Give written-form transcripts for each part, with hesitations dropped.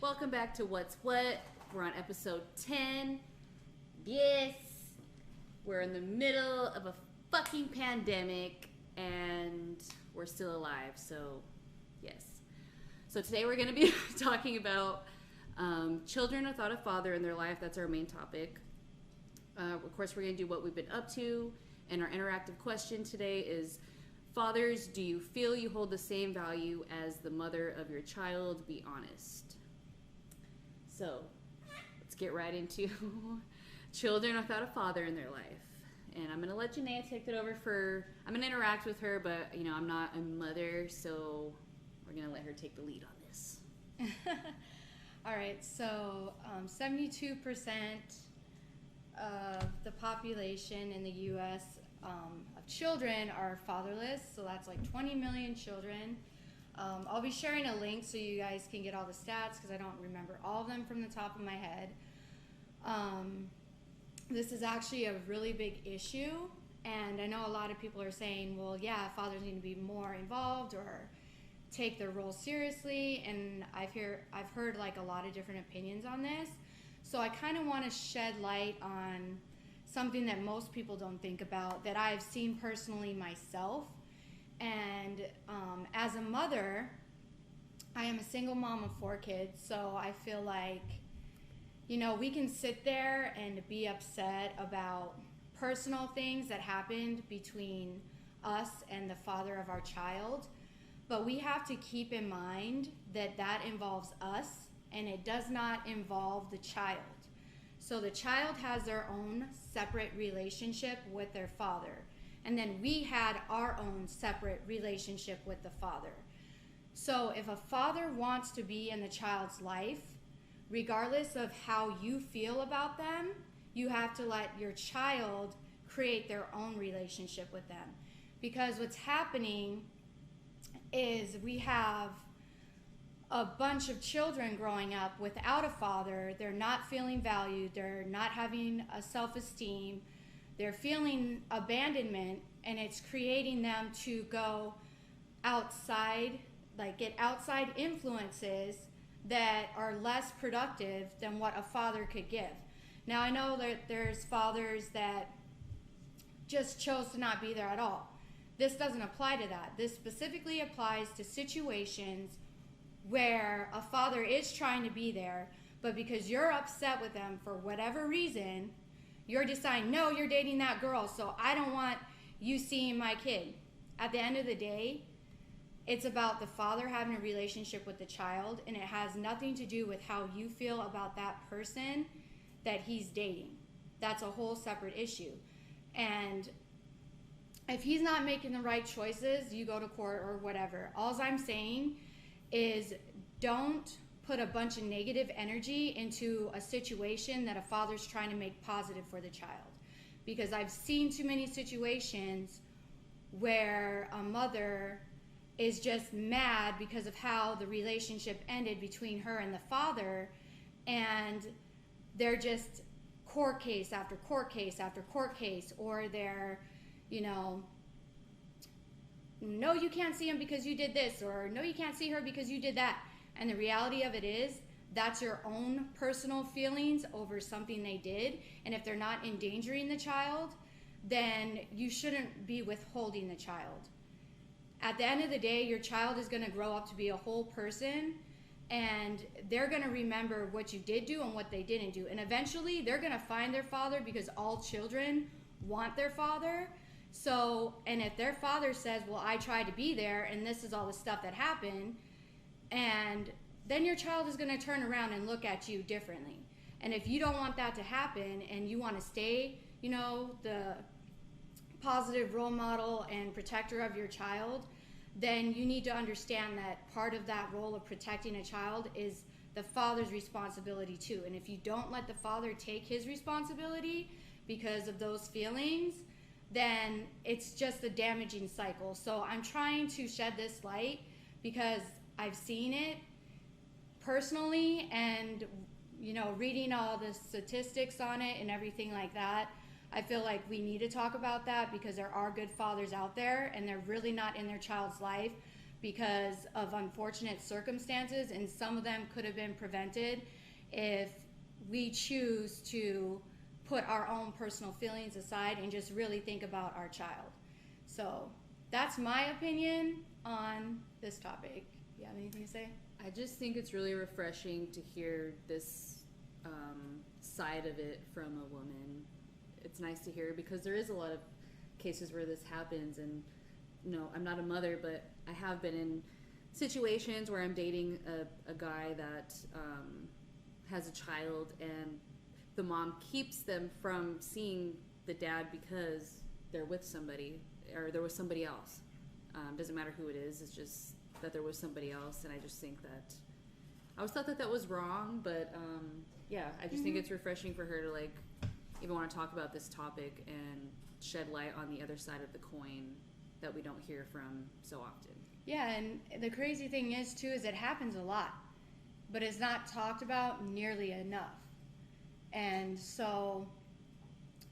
Welcome back to What's What. We're on episode 10. Yes, we're in the middle of a fucking pandemic and we're still alive, so yes. So today we're going to be talking about children without a father in their life. That's our main topic. Of course, we're going to do what we've been up to, and our interactive question today is, fathers, do you feel you hold the same value as the mother of your child? Be honest. So, let's get right into children without a father in their life. And I'm going to let Janae take it over I'm going to interact with her, but, I'm not a mother, so we're going to let her take the lead on this. All right, so 72% of the population in the U.S. Of children are fatherless, so that's like 20 million children. I'll be sharing a link so you guys can get all the stats because I don't remember all of them from the top of my head. This is actually a really big issue, and I know a lot of people are saying, well, yeah, fathers need to be more involved or take their role seriously, and I've heard like a lot of different opinions on this. So I kind of want to shed light on something that most people don't think about that I've seen personally myself. And as a mother, I am a single mom of 4 kids, so I feel like, we can sit there and be upset about personal things that happened between us and the father of our child, but we have to keep in mind that that involves us and it does not involve the child. So the child has their own separate relationship with their father. And then we had our own separate relationship with the father. So if a father wants to be in the child's life, regardless of how you feel about them, you have to let your child create their own relationship with them. Because what's happening is we have a bunch of children growing up without a father. They're not feeling valued. They're not having a self-esteem. They're feeling abandonment, and it's creating them to go outside, like get outside influences that are less productive than what a father could give. Now, I know that there's fathers that just chose to not be there at all. This doesn't apply to that. This specifically applies to situations where a father is trying to be there, but because you're upset with them for whatever reason, you're deciding, no, you're dating that girl, so I don't want you seeing my kid. At the end of the day, it's about the father having a relationship with the child, and it has nothing to do with how you feel about that person that he's dating. That's a whole separate issue. And if he's not making the right choices, you go to court or whatever. All I'm saying is don't put a bunch of negative energy into a situation that a father's trying to make positive for the child. Because I've seen too many situations where a mother is just mad because of how the relationship ended between her and the father, and they're just court case after court case after court case, or they're, no, you can't see him because you did this, or no, you can't see her because you did that. And the reality of it is, that's your own personal feelings over something they did. And if they're not endangering the child, then you shouldn't be withholding the child. At the end of the day, your child is going to grow up to be a whole person, and they're going to remember what you did do and what they didn't do. And eventually, they're going to find their father, because all children want their father. So, and if their father says, well, I tried to be there and this is all the stuff that happened, and then your child is going to turn around and look at you differently. And if you don't want that to happen and you want to stay, the positive role model and protector of your child, then you need to understand that part of that role of protecting a child is the father's responsibility too. And if you don't let the father take his responsibility because of those feelings, then it's just a damaging cycle. So I'm trying to shed this light because I've seen it personally, and reading all the statistics on it and everything like that, I feel like we need to talk about that, because there are good fathers out there and they're really not in their child's life because of unfortunate circumstances, and some of them could have been prevented if we choose to put our own personal feelings aside and just really think about our child. So that's my opinion on this topic. You have anything to say? I just think it's really refreshing to hear this side of it from a woman. It's nice to hear because there is a lot of cases where this happens, and I'm not a mother, but I have been in situations where I'm dating a guy that has a child, and the mom keeps them from seeing the dad because they're with somebody or there was somebody else. Doesn't matter who it is, it's just that there was somebody else, and I just think that I always thought that was wrong, but yeah, I just think it's refreshing for her to like even want to talk about this topic and shed light on the other side of the coin that we don't hear from so often. Yeah, and the crazy thing is too is it happens a lot, but it's not talked about nearly enough. And so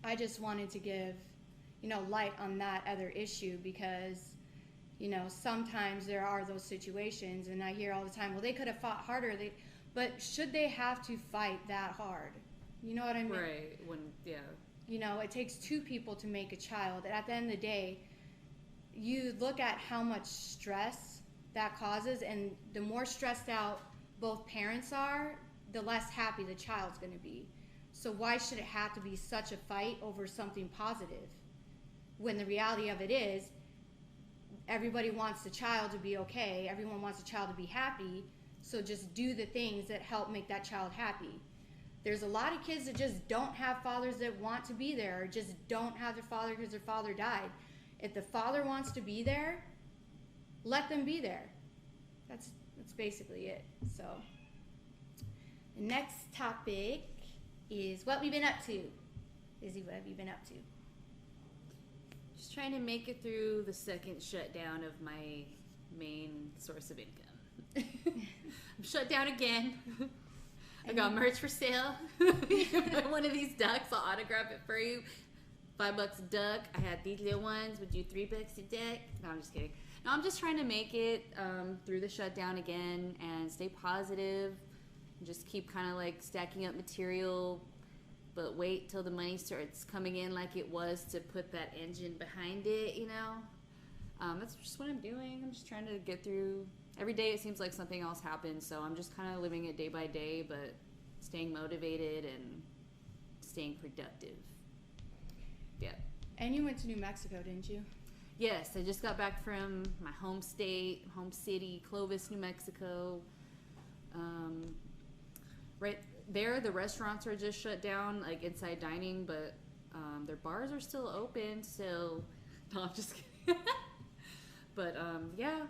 I just wanted to give light on that other issue because sometimes there are those situations, and I hear all the time, well, they could have fought harder. But should they have to fight that hard? You know what I mean? Right. It takes two people to make a child. And at the end of the day, you look at how much stress that causes, and the more stressed out both parents are, the less happy the child's going to be. So why should it have to be such a fight over something positive? When the reality of it is, everybody wants the child to be okay. Everyone wants the child to be happy. So just do the things that help make that child happy. There's a lot of kids that just don't have fathers that want to be there, or just don't have their father because their father died. If the father wants to be there, let them be there. That's basically it. So the next topic is what we've been up to. Izzy, what have you been up to? Just trying to make it through the second shutdown of my main source of income. I'm shut down again. I got merch for sale. You can buy one of these ducks. I'll autograph it for you. $5 a duck. I had these little ones. Would you $3 a duck? No, I'm just kidding. No, I'm just trying to make it through the shutdown again and stay positive. And just keep kind of like stacking up material, but wait till the money starts coming in like it was to put that engine behind it, That's just what I'm doing. I'm just trying to get through. Every day it seems like something else happens, so I'm just kind of living it day by day, but staying motivated and staying productive. Yeah. And you went to New Mexico, didn't you? Yes, I just got back from my home state, home city, Clovis, New Mexico. Right there, the restaurants are just shut down, like inside dining, but their bars are still open, so no, I'm just kidding. But yeah,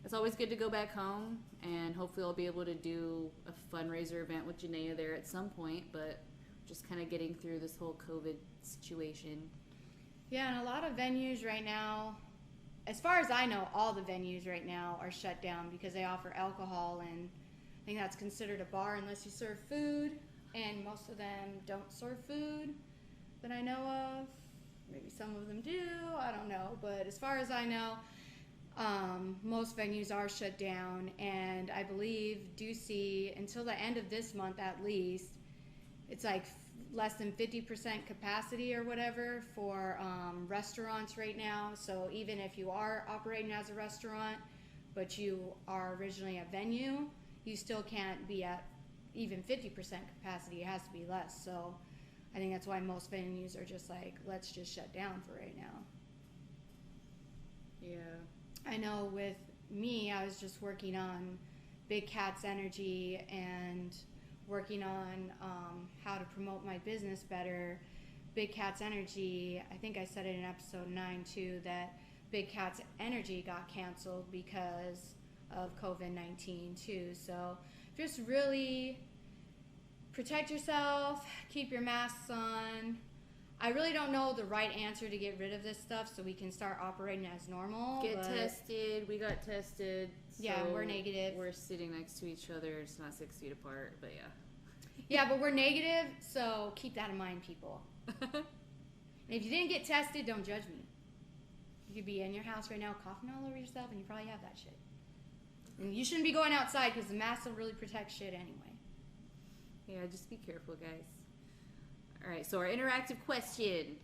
it's always good to go back home, and hopefully I'll be able to do a fundraiser event with Janaea there at some point, but just kind of getting through this whole COVID situation. Yeah, and a lot of venues right now, as far as I know, all the venues right now are shut down because they offer alcohol, and I think that's considered a bar unless you serve food, and most of them don't serve food that I know of. Maybe some of them do, I don't know, but as far as I know, most venues are shut down, and I believe Ducey, until the end of this month at least, it's like less than 50% capacity or whatever for restaurants right now. So even if you are operating as a restaurant, but you are originally a venue, you still can't be at even 50% capacity. It has to be less. So I think that's why most venues are just like, let's just shut down for right now. Yeah. I know with me, I was just working on Big Cats Energy and working on how to promote my business better. Big Cats Energy, I think I said it in episode 9 too, that Big Cats Energy got canceled because of COVID-19 too. So just really protect yourself, keep your masks on. I really don't know the right answer to get rid of this stuff so we can start operating as normal. Get tested. We got tested. Yeah, so we're negative. We're sitting next to each other. It's not 6 feet apart, but yeah. Yeah, but we're negative, so keep that in mind, people. And if you didn't get tested, don't judge me. You could be in your house right now coughing all over yourself, and you probably have that shit. And you shouldn't be going outside because the mask will really protect shit anyway. Yeah, just be careful, guys. All right, so our interactive question.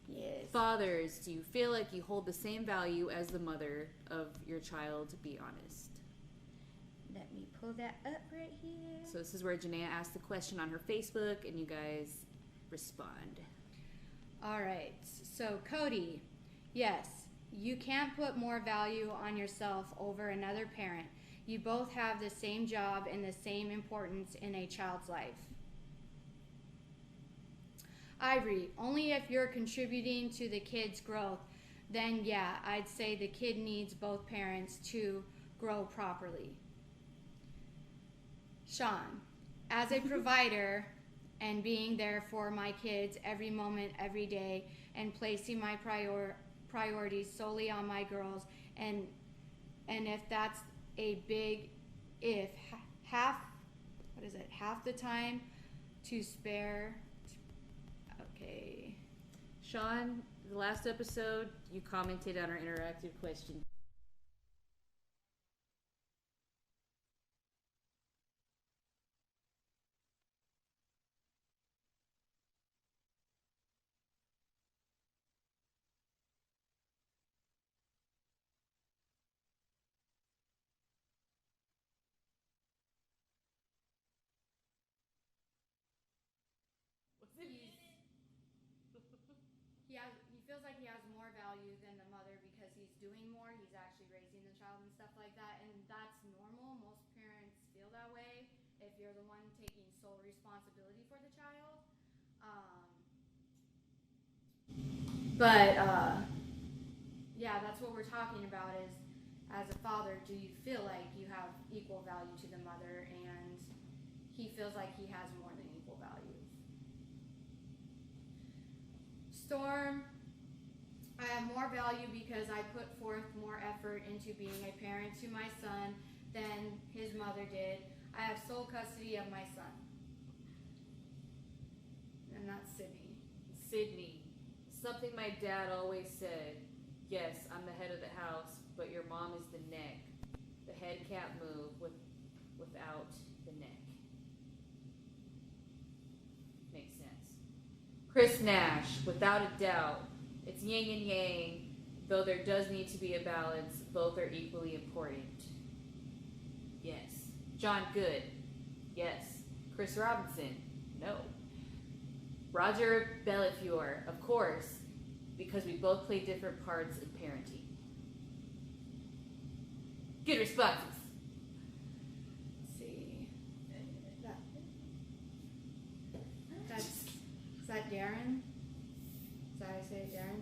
Yes. Fathers, do you feel like you hold the same value as the mother of your child? Be honest. Let me pull that up right here. So this is where Janaea asked the question on her Facebook, and you guys respond. All right. So Cody, yes, you can't put more value on yourself over another parent. You both have the same job and the same importance in a child's life. Ivory, only if you're contributing to the kid's growth, then yeah, I'd say the kid needs both parents to grow properly. Sean, as a provider and being there for my kids every moment, every day, and placing my priorities solely on my girls, and if that's a big if, half the time to spare. Okay. Sean, the last episode, you commented on our interactive question. He feels like he has more value than the mother because he's doing more. He's actually raising the child and stuff like that, and that's normal. Most parents feel that way if you're the one taking sole responsibility for the child. Yeah, that's what we're talking about is, as a father, do you feel like you have equal value to the mother? And he feels like he has more than equal value. Storm, I have more value because I put forth more effort into being a parent to my son than his mother did. I have sole custody of my son. And that's Sydney. Sydney, something my dad always said. Yes, I'm the head of the house, but your mom is the neck. The head can't move without the neck. Makes sense. Chris Nash, without a doubt, it's yin and yang, though there does need to be a balance. Both are equally important. Yes. John Good, yes. Chris Robinson, no. Roger Bellafiore, of course, because we both play different parts in parenting. Good responses. Let's see. Is that Darren? Is that how I say it, Darren?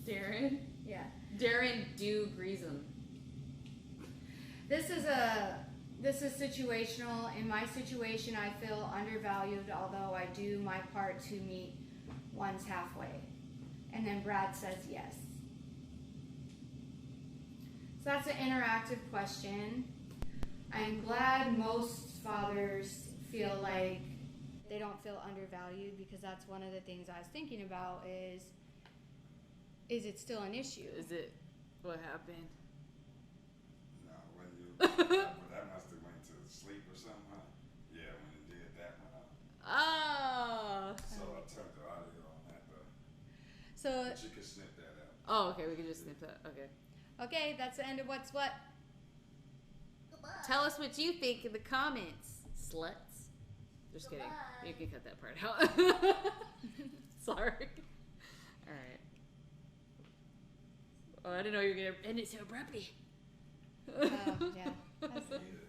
Darren? Yeah. Darren do Greasem. This is situational. In my situation, I feel undervalued, although I do my part to meet one's halfway. And then Brad says yes. So that's an interactive question. I'm glad most fathers feel like they don't feel undervalued, because that's one of the things I was thinking about is it still an issue? Is it? What happened? No, when you that must have went to sleep or something, huh? Yeah, when it did that one. Oh. So I turned the audio on that though. So But you could snip that out. Oh, okay, we can just snip that. Okay. okay, that's the end of What's What. Tell us what you think in the comments, sluts. Just kidding. You can cut that part out. Sorry. Alright. Oh, I didn't know you were going to end it so abruptly. Yeah. That's Neither